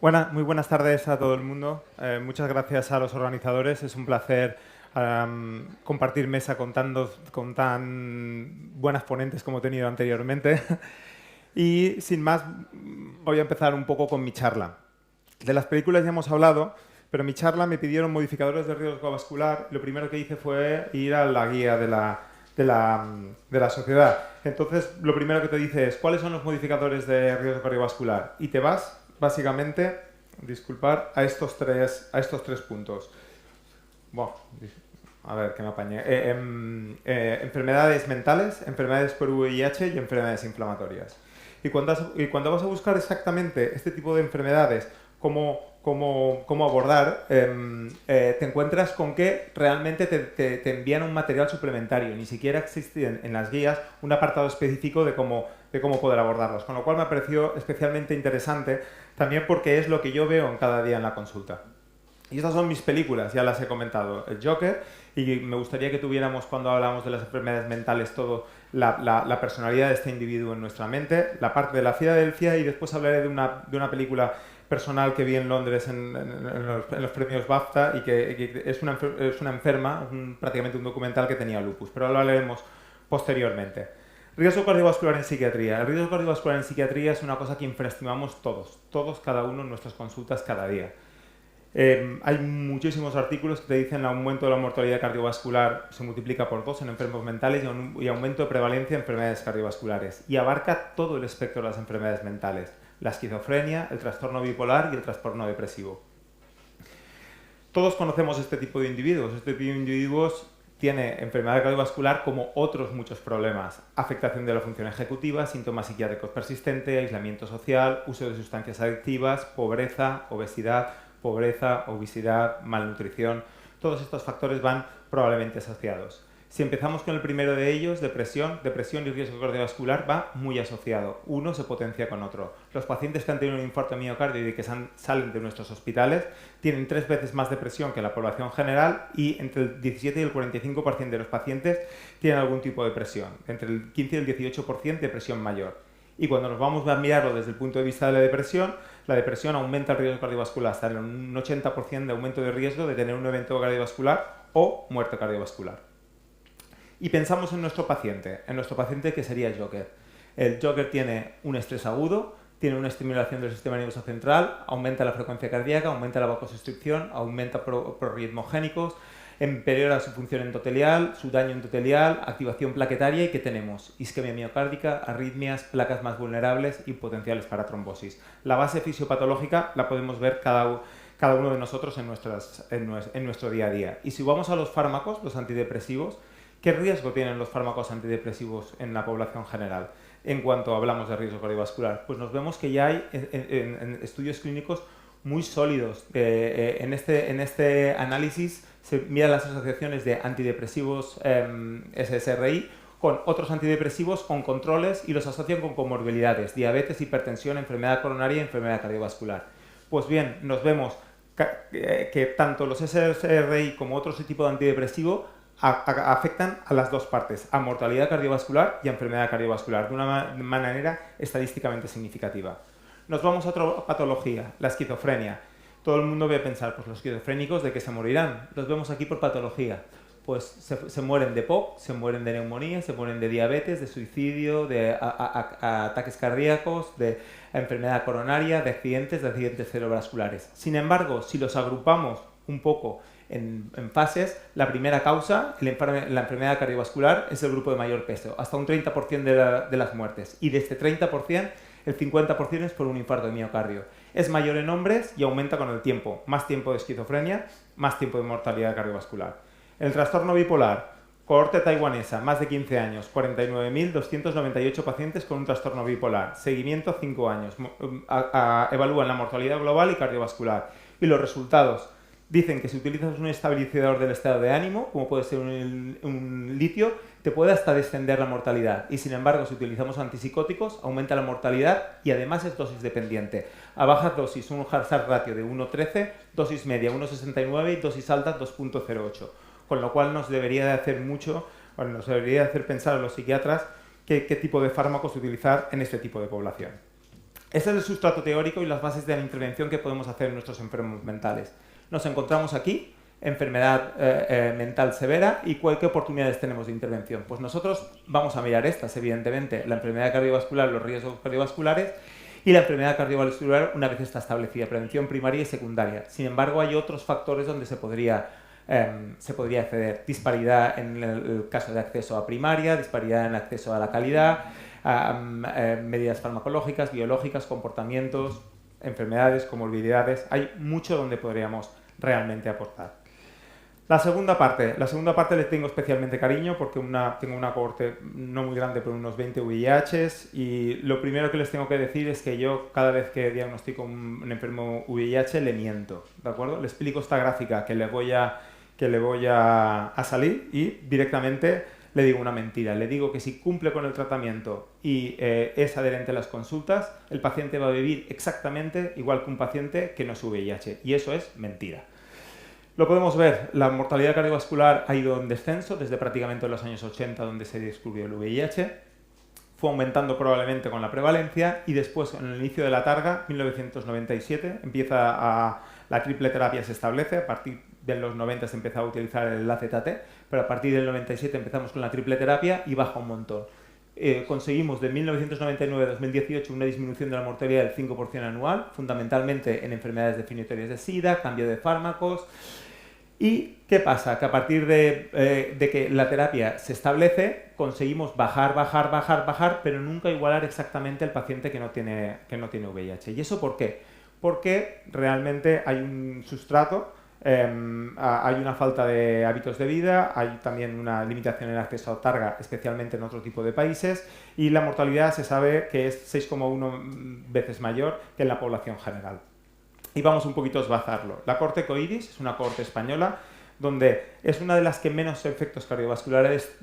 Muy buenas tardes a todo el mundo. Muchas gracias a los organizadores. Es un placer compartir mesa con tan buenas ponentes como he tenido anteriormente. Y sin más, voy a empezar un poco con mi charla. De las películas ya hemos hablado, pero en mi charla me pidieron modificadores de riesgo vascular. Lo primero que hice fue ir a la guía de la sociedad. Entonces, lo primero que te dice es cuáles son los modificadores de riesgo cardiovascular. Y te vas, básicamente, disculpar, a estos tres puntos. Bueno, a ver, que me apañe. Enfermedades mentales, enfermedades por VIH y enfermedades inflamatorias. Y cuando vas a buscar exactamente este tipo de enfermedades, cómo abordar, te encuentras con que realmente te envían un material suplementario. Ni siquiera existe en las guías un apartado específico de cómo poder abordarlos. Con lo cual me ha parecido especialmente interesante, también porque es lo que yo veo en cada día en la consulta. Y estas son mis películas, ya las he comentado. El Joker, y me gustaría que tuviéramos, cuando hablamos de las enfermedades mentales, todo la personalidad de este individuo en nuestra mente, la parte de la Filadelfia, y después hablaré de una película personal que vi en Londres en los premios BAFTA y que es una enferma, prácticamente un documental que tenía lupus, pero lo hablaremos posteriormente. Riesgo cardiovascular en psiquiatría. El riesgo cardiovascular en psiquiatría es una cosa que infraestimamos todos, cada uno en nuestras consultas cada día. Hay muchísimos artículos que te dicen que el aumento de la mortalidad cardiovascular se multiplica por 2 en enfermos mentales y aumento de prevalencia en enfermedades cardiovasculares. Y abarca todo el espectro de las enfermedades mentales. La esquizofrenia, el trastorno bipolar y el trastorno depresivo. Todos conocemos este tipo de individuos. Este tipo de individuos tiene enfermedad cardiovascular como otros muchos problemas. Afectación de la función ejecutiva, síntomas psiquiátricos persistentes, aislamiento social, uso de sustancias adictivas, pobreza, obesidad, malnutrición. Todos estos factores van probablemente asociados. Si empezamos con el primero de ellos, depresión y riesgo cardiovascular va muy asociado. Uno se potencia con otro. Los pacientes que han tenido un infarto de miocardio y que salen de nuestros hospitales tienen 3 veces más depresión que la población general, y entre el 17 y el 45% de los pacientes tienen algún tipo de depresión. Entre el 15 y el 18% depresión mayor. Y cuando nos vamos a mirarlo desde el punto de vista de la depresión aumenta el riesgo cardiovascular hasta un 80% de aumento de riesgo de tener un evento cardiovascular o muerte cardiovascular. Y pensamos en nuestro paciente que sería el Joker. El Joker tiene un estrés agudo, tiene una estimulación del sistema nervioso central, aumenta la frecuencia cardíaca, aumenta la vasoconstricción, aumenta prorritmogénicos, empeora su función endotelial, su daño endotelial, activación plaquetaria. ¿Y qué tenemos? Isquemia miocárdica, arritmias, placas más vulnerables y potenciales para trombosis. La base fisiopatológica la podemos ver cada uno de nosotros en nuestro día a día. Y si vamos a los fármacos, los antidepresivos, ¿qué riesgo tienen los fármacos antidepresivos en la población general? En cuanto hablamos de riesgo cardiovascular, pues nos vemos que ya hay en estudios clínicos muy sólidos. En este análisis se miran las asociaciones de antidepresivos SSRI con otros antidepresivos con controles y los asocian con comorbilidades, diabetes, hipertensión, enfermedad coronaria y enfermedad cardiovascular. Pues bien, nos vemos que tanto los SSRI como otros tipos de antidepresivo afectan a las dos partes, a mortalidad cardiovascular y a enfermedad cardiovascular, de una manera estadísticamente significativa. Nos vamos a otra patología, la esquizofrenia. Todo el mundo ve pensar, pues los esquizofrénicos, ¿de qué se morirán? Los vemos aquí por patología. Pues se mueren de POC, se mueren de neumonía, se mueren de diabetes, de suicidio, de ataques cardíacos, de enfermedad coronaria, de accidentes cerebrovasculares. Sin embargo, si los agrupamos un poco en fases, la primera causa, la enfermedad cardiovascular, es el grupo de mayor peso, hasta un 30% de las muertes. Y de este 30%, el 50% es por un infarto de miocardio. Es mayor en hombres y aumenta con el tiempo. Más tiempo de esquizofrenia, más tiempo de mortalidad cardiovascular. El trastorno bipolar, cohorte taiwanesa, más de 15 años, 49.298 pacientes con un trastorno bipolar. Seguimiento 5 años. Evalúan la mortalidad global y cardiovascular. Y los resultados dicen que si utilizas un estabilizador del estado de ánimo, como puede ser un litio, te puede hasta descender la mortalidad. Y sin embargo, si utilizamos antipsicóticos, aumenta la mortalidad y además es dosis dependiente. A bajas dosis, un hazard ratio de 1,13, dosis media 1,69 y dosis alta 2,08. Con lo cual nos debería de hacer pensar a los psiquiatras qué tipo de fármacos utilizar en este tipo de población. Este es el sustrato teórico y las bases de la intervención que podemos hacer en nuestros enfermos mentales. Nos encontramos aquí, enfermedad mental severa, y ¿qué oportunidades tenemos de intervención? Pues nosotros vamos a mirar estas, evidentemente, la enfermedad cardiovascular, los riesgos cardiovasculares, y la enfermedad cardiovascular una vez está establecida, prevención primaria y secundaria. Sin embargo, hay otros factores donde se podría acceder. Disparidad en el caso de acceso a primaria, disparidad en el acceso a la calidad, medidas farmacológicas, biológicas, comportamientos, enfermedades, comorbilidades. Hay mucho donde podríamos realmente aportar. La segunda parte le tengo especialmente cariño porque tengo una cohorte no muy grande, pero unos 20 VIHs, y lo primero que les tengo que decir es que yo cada vez que diagnostico un enfermo VIH le miento, ¿de acuerdo? Le explico esta gráfica que le voy a salir y directamente le digo una mentira. Le digo que si cumple con el tratamiento y es adherente a las consultas, el paciente va a vivir exactamente igual que un paciente que no es VIH, y eso es mentira. Lo podemos ver, la mortalidad cardiovascular ha ido en descenso desde prácticamente los años 80, donde se descubrió el VIH. Fue aumentando probablemente con la prevalencia y después, en el inicio de la targa, 1997, la triple terapia se establece. A partir de los 90 se empezó a utilizar el AZT, pero a partir del 97 empezamos con la triple terapia y baja un montón. Conseguimos de 1999 a 2018 una disminución de la mortalidad del 5% anual, fundamentalmente en enfermedades definitorias de SIDA, cambio de fármacos. ¿Y qué pasa? Que a partir de que la terapia se establece, conseguimos bajar, pero nunca igualar exactamente al paciente que no tiene VIH. ¿Y eso por qué? Porque realmente hay un sustrato, hay una falta de hábitos de vida, hay también una limitación en el acceso a targa, especialmente en otro tipo de países, y la mortalidad se sabe que es 6,1 veces mayor que en la población general. Y vamos un poquito a esbazarlo. La cohorte COIDIS es una cohorte española donde es una de las que menos efectos cardiovasculares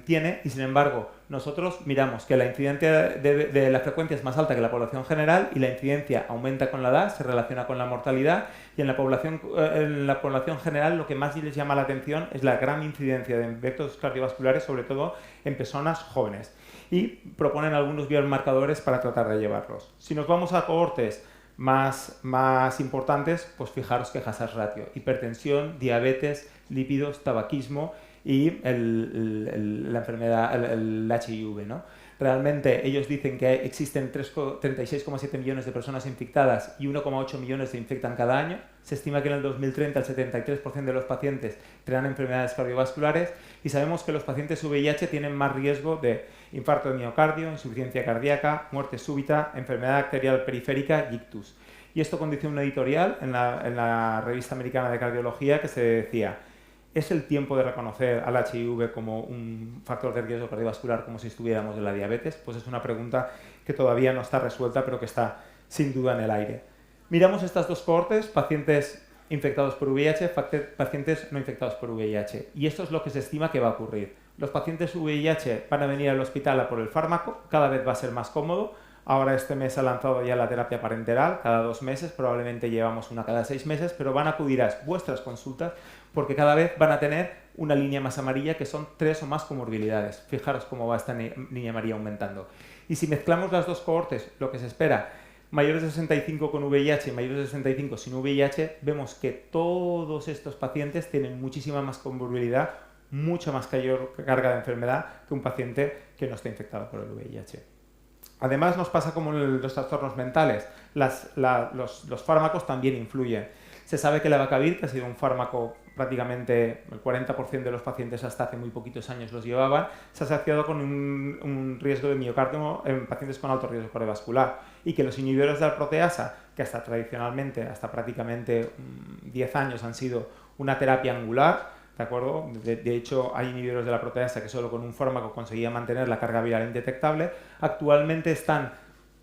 tiene, y sin embargo nosotros miramos que la incidencia de la frecuencia es más alta que la población general, y la incidencia aumenta con la edad, se relaciona con la mortalidad, y en la población general lo que más les llama la atención es la gran incidencia de efectos cardiovasculares, sobre todo en personas jóvenes, y proponen algunos biomarcadores para tratar de llevarlos. Si nos vamos a cohortes más importantes, pues fijaros que hazard ratio, hipertensión, diabetes, lípidos, tabaquismo y la enfermedad, el HIV, ¿no? Realmente ellos dicen que existen 36,7 millones de personas infectadas y 1,8 millones se infectan cada año. Se estima que en el 2030 el 73% de los pacientes tendrán enfermedades cardiovasculares, y sabemos que los pacientes VIH tienen más riesgo de infarto de miocardio, insuficiencia cardíaca, muerte súbita, enfermedad arterial periférica y ictus. Y esto condició un editorial en la revista americana de cardiología que se decía: ¿es el tiempo de reconocer al HIV como un factor de riesgo cardiovascular como si estuviéramos en la diabetes? Pues es una pregunta que todavía no está resuelta, pero que está sin duda en el aire. Miramos estas dos cohortes, pacientes infectados por VIH, pacientes no infectados por VIH, y esto es lo que se estima que va a ocurrir. Los pacientes VIH van a venir al hospital a por el fármaco, cada vez va a ser más cómodo. Ahora este mes ha lanzado ya la terapia parenteral, cada 2 meses, probablemente llevamos una cada 6 meses, pero van a acudir a vuestras consultas porque cada vez van a tener una línea más amarilla, que son 3 o más comorbilidades. Fijaros cómo va esta línea amarilla aumentando. Y si mezclamos las dos cohortes, lo que se espera, mayores de 65 con VIH y mayores de 65 sin VIH, vemos que todos estos pacientes tienen muchísima más comorbilidad, mucha más carga de enfermedad que un paciente que no está infectado por el VIH. Además, nos pasa como en los trastornos mentales, los fármacos también influyen. Se sabe que la Vacavir, que ha sido un fármaco prácticamente el 40% de los pacientes hasta hace muy poquitos años los llevaban, se ha asociado con un riesgo de miocardio en pacientes con alto riesgo cardiovascular, y que los inhibidores de la proteasa, que hasta tradicionalmente, hasta prácticamente 10 años han sido una terapia angular, ¿de acuerdo? De hecho, hay inhibidores de la proteasa que solo con un fármaco conseguían mantener la carga viral indetectable. Actualmente están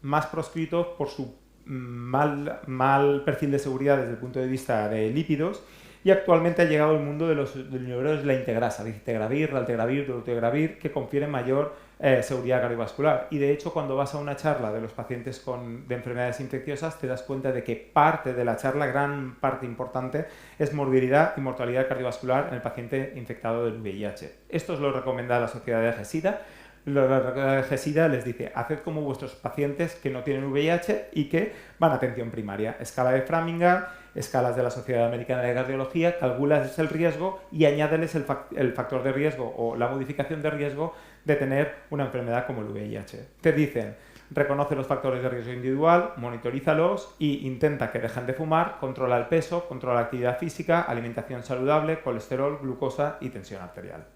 más proscritos por su mal perfil de seguridad desde el punto de vista de lípidos, y actualmente ha llegado el mundo de los inhibidores de la integrasa, dicitegravir, raltegravir, dolutegravir, que confieren mayor seguridad cardiovascular. Y de hecho, cuando vas a una charla de los pacientes de enfermedades infecciosas, te das cuenta de que parte de la charla, gran parte importante, es morbilidad y mortalidad cardiovascular en el paciente infectado del VIH. Esto es lo recomendado la Sociedad de SIDA. La GESIDA les dice, haced como vuestros pacientes que no tienen VIH y que van a atención primaria. Escala de Framingham, escalas de la Sociedad Americana de Cardiología, calculas el riesgo y añádeles el factor de riesgo o la modificación de riesgo de tener una enfermedad como el VIH. Te dicen, reconoce los factores de riesgo individual, monitorízalos y intenta que dejen de fumar, controla el peso, controla la actividad física, alimentación saludable, colesterol, glucosa y tensión arterial.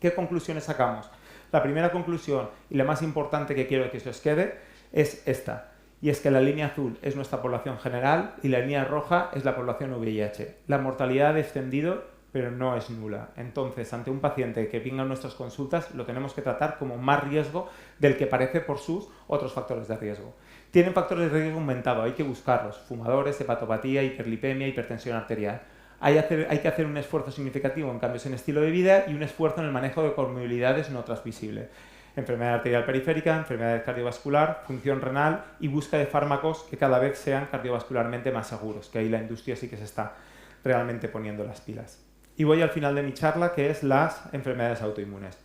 ¿Qué conclusiones sacamos? La primera conclusión y la más importante que quiero que se os quede es esta, y es que la línea azul es nuestra población general y la línea roja es la población VIH. La mortalidad ha descendido, pero no es nula. Entonces, ante un paciente que venga a nuestras consultas, lo tenemos que tratar como más riesgo del que parece por sus otros factores de riesgo. Tienen factores de riesgo aumentado, hay que buscarlos. Fumadores, hepatopatía, hiperlipemia, hipertensión arterial. Hay que hacer un esfuerzo significativo en cambios en estilo de vida y un esfuerzo en el manejo de comorbilidades no transmisibles. Enfermedad arterial periférica, enfermedad cardiovascular, función renal y búsqueda de fármacos que cada vez sean cardiovascularmente más seguros, que ahí la industria sí que se está realmente poniendo las pilas. Y voy al final de mi charla, que es las enfermedades autoinmunes.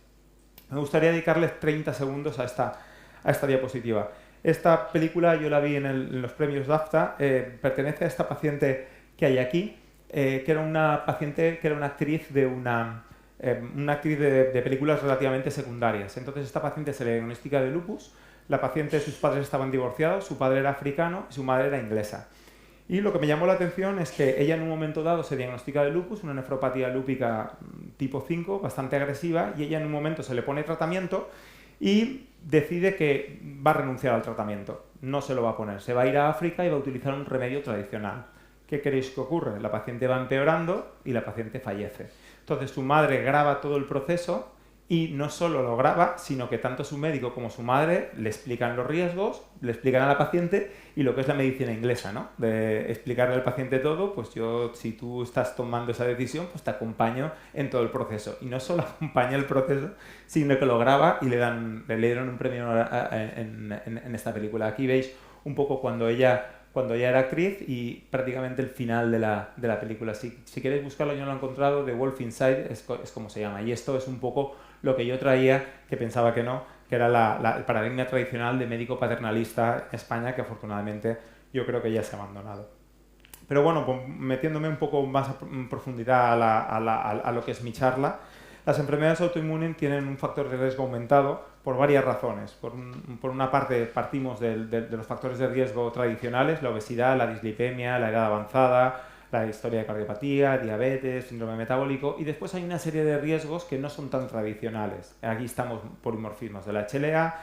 Me gustaría dedicarles 30 segundos a esta diapositiva. Esta película yo la vi en los premios DAFTA, pertenece a esta paciente que hay aquí, que era una paciente, que era una actriz de de películas relativamente secundarias. Entonces esta paciente se le diagnostica de lupus, la paciente, sus padres estaban divorciados, su padre era africano y su madre era inglesa. Y lo que me llamó la atención es que ella en un momento dado se diagnostica de lupus, una nefropatía lúpica tipo 5, bastante agresiva, y ella en un momento se le pone tratamiento y decide que va a renunciar al tratamiento. No se lo va a poner, se va a ir a África y va a utilizar un remedio tradicional. ¿Qué queréis que ocurre? La paciente va empeorando y la paciente fallece. Entonces su madre graba todo el proceso y no solo lo graba, sino que tanto su médico como su madre le explican los riesgos, le explican a la paciente y lo que es la medicina inglesa, ¿no? De explicarle al paciente todo, pues yo, si tú estás tomando esa decisión, pues te acompaño en todo el proceso. Y no solo acompaña el proceso, sino que lo graba y le dieron un premio en esta película. Aquí veis un poco cuando ella era actriz y prácticamente el final de la película. Si queréis buscarlo, yo lo he encontrado, The Wolf Inside es como se llama. Y esto es un poco lo que yo traía, que pensaba que no, que era el paradigma tradicional de médico paternalista en España, que afortunadamente yo creo que ya se ha abandonado. Pero bueno, pues, metiéndome un poco más en profundidad a lo que es mi charla, las enfermedades autoinmunes tienen un factor de riesgo aumentado por varias razones. Por una parte, partimos de los factores de riesgo tradicionales, la obesidad, la dislipemia, la edad avanzada, la historia de cardiopatía, diabetes, síndrome metabólico, y después hay una serie de riesgos que no son tan tradicionales. Aquí estamos polimorfismos de la HLA,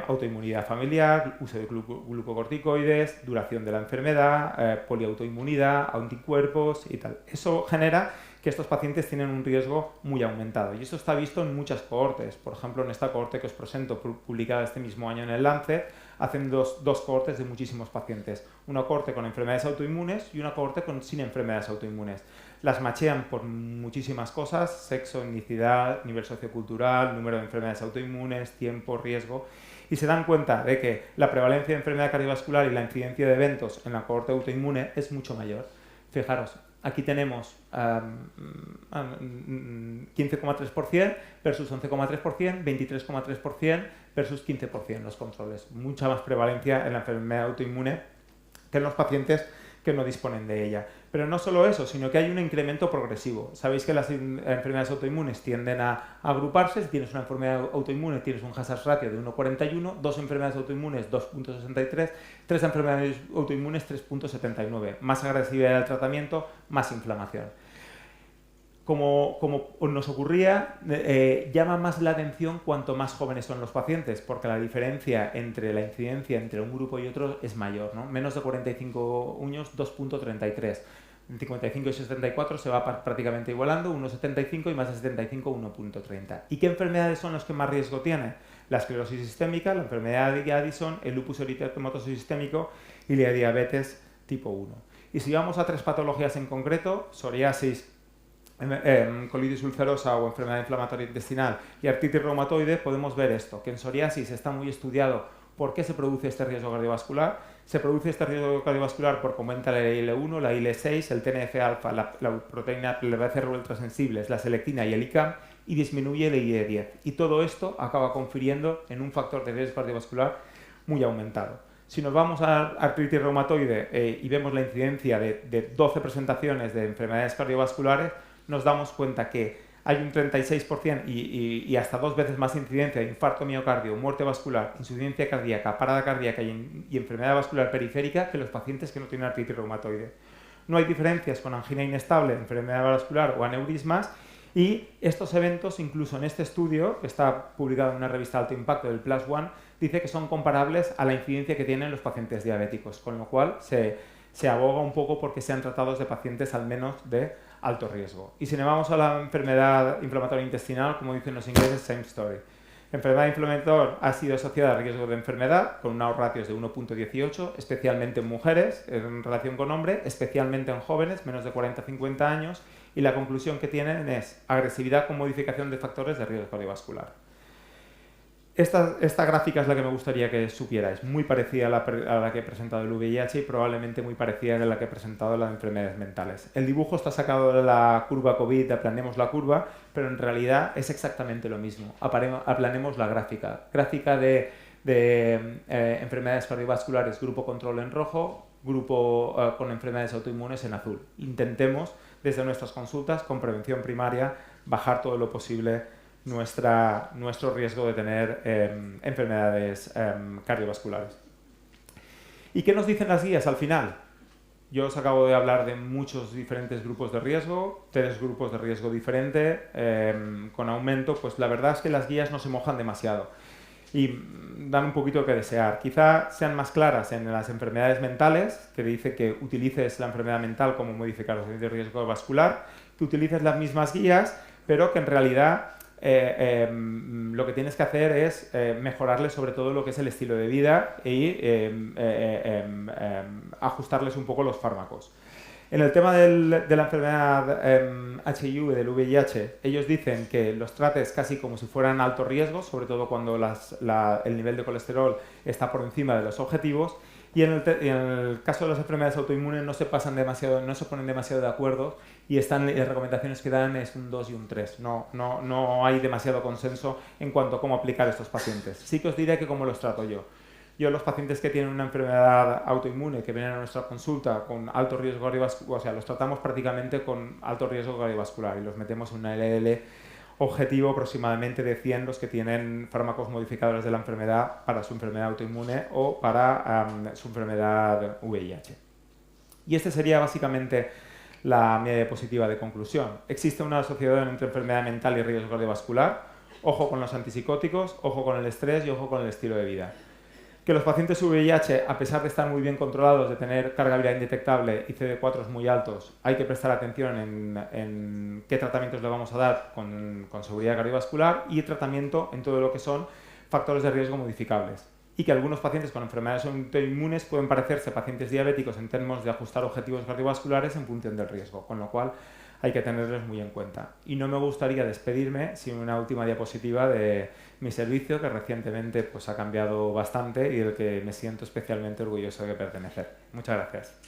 autoinmunidad familiar, uso de glucocorticoides, duración de la enfermedad, poliautoinmunidad, anticuerpos y tal. Eso genera que estos pacientes tienen un riesgo muy aumentado. Y eso está visto en muchas cohortes. Por ejemplo, en esta cohorte que os presento, publicada este mismo año en el Lancet, hacen dos cohortes de muchísimos pacientes. Una cohorte con enfermedades autoinmunes y una cohorte sin enfermedades autoinmunes. Las machean por muchísimas cosas: sexo, etnicidad, nivel sociocultural, número de enfermedades autoinmunes, tiempo, riesgo, y se dan cuenta de que la prevalencia de enfermedad cardiovascular y la incidencia de eventos en la cohorte autoinmune es mucho mayor. Fijaros, aquí tenemos 15,3% versus 11,3%, 23,3% versus 15% los controles. Mucha más prevalencia en la enfermedad autoinmune que en los pacientes que no disponen de ella. Pero no solo eso, sino que hay un incremento progresivo. Sabéis que las enfermedades autoinmunes tienden a agruparse. Si tienes una enfermedad autoinmune, tienes un hazard ratio de 1,41, dos enfermedades autoinmunes 2,63, tres enfermedades autoinmunes 3,79. Más agresividad del tratamiento, más inflamación. Como nos ocurría, llama más la atención cuanto más jóvenes son los pacientes, porque la diferencia entre la incidencia entre un grupo y otro es mayor, ¿no? Menos de 45 años, 2,33. En 55 y 64 se va prácticamente igualando, 1,75 y más de 75, 1,30. ¿Y qué enfermedades son las que más riesgo tienen? La esclerosis sistémica, la enfermedad de Addison, el lupus eritematoso sistémico y la diabetes tipo 1. Y si vamos a tres patologías en concreto, psoriasis, colitis ulcerosa o enfermedad inflamatoria intestinal y artritis reumatoide, podemos ver esto, que en psoriasis está muy estudiado por qué se produce este riesgo cardiovascular. Se produce este riesgo cardiovascular porque aumenta la IL-1, la IL-6, el TNF-alfa, la proteína, la BCR ultrasensibles, la selectina y el ICAM, y disminuye el IE10. Y todo esto acaba confiriendo en un factor de riesgo cardiovascular muy aumentado. Si nos vamos a artritis reumatoide y vemos la incidencia de 12 presentaciones de enfermedades cardiovasculares, nos damos cuenta que hay un 36% y hasta 2 veces más incidencia de infarto miocardio, muerte vascular, insuficiencia cardíaca, parada cardíaca y enfermedad vascular periférica que los pacientes que no tienen artritis reumatoide. No hay diferencias con angina inestable, enfermedad vascular o aneurismas, y estos eventos, incluso en este estudio, que está publicado en una revista de alto impacto del PLAS ONE, dice que son comparables a la incidencia que tienen los pacientes diabéticos, con lo cual se aboga un poco porque sean tratados de pacientes al menos de alto riesgo. Y si nos vamos a la enfermedad inflamatoria intestinal, como dicen los ingleses, same story. Enfermedad inflamatoria ha sido asociada a riesgo de enfermedad con unos ratios de 1.18, especialmente en mujeres en relación con hombres, especialmente en jóvenes, menos de 40-50 años, y la conclusión que tienen es agresividad con modificación de factores de riesgo cardiovascular. Esta gráfica es la que me gustaría que supierais, muy parecida a la que he presentado el VIH y probablemente muy parecida a la que he presentado las enfermedades mentales. El dibujo está sacado de la curva COVID, de aplanemos la curva, pero en realidad es exactamente lo mismo. Aplanemos la gráfica. Gráfica de enfermedades cardiovasculares, grupo control en rojo, grupo con enfermedades autoinmunes en azul. Intentemos, desde nuestras consultas, con prevención primaria, bajar todo lo posible nuestro riesgo de tener enfermedades cardiovasculares. ¿Y qué nos dicen las guías al final? Yo os acabo de hablar de muchos diferentes grupos de riesgo, 3 grupos de riesgo diferentes, con aumento, pues la verdad es que las guías no se mojan demasiado y dan un poquito que desear. Quizá sean más claras en las enfermedades mentales, que dice que utilices la enfermedad mental como modificador de riesgo vascular, que utilices las mismas guías, pero que en realidad lo que tienes que hacer es mejorarles sobre todo lo que es el estilo de vida y ajustarles un poco los fármacos. En el tema de la enfermedad HIV, del VIH, ellos dicen que los trates casi como si fueran alto riesgo, sobre todo cuando el nivel de colesterol está por encima de los objetivos. Y en el caso de las enfermedades autoinmunes no se ponen demasiado de acuerdo y las recomendaciones que dan es un 2 y un 3. No hay demasiado consenso en cuanto a cómo aplicar a estos pacientes. Sí que os diré que cómo los trato yo. Yo los pacientes que tienen una enfermedad autoinmune, que vienen a nuestra consulta con alto riesgo cardiovascular, o sea, los tratamos prácticamente con alto riesgo cardiovascular y los metemos en una LDL objetivo aproximadamente de 100 los que tienen fármacos modificadores de la enfermedad para su enfermedad autoinmune o para su enfermedad VIH. Y este sería básicamente mi diapositiva de conclusión. Existe una asociación entre enfermedad mental y riesgo cardiovascular. Ojo con los antipsicóticos, ojo con el estrés y ojo con el estilo de vida. Que los pacientes VIH, a pesar de estar muy bien controlados, de tener carga viral indetectable y CD4 muy altos, hay que prestar atención en qué tratamientos le vamos a dar con seguridad cardiovascular y tratamiento en todo lo que son factores de riesgo modificables. Y que algunos pacientes con enfermedades autoinmunes pueden parecerse a pacientes diabéticos en términos de ajustar objetivos cardiovasculares en función del riesgo, con lo cual hay que tenerlos muy en cuenta. Y no me gustaría despedirme sin una última diapositiva de mi servicio, que recientemente pues, ha cambiado bastante y del que me siento especialmente orgulloso de pertenecer. Muchas gracias.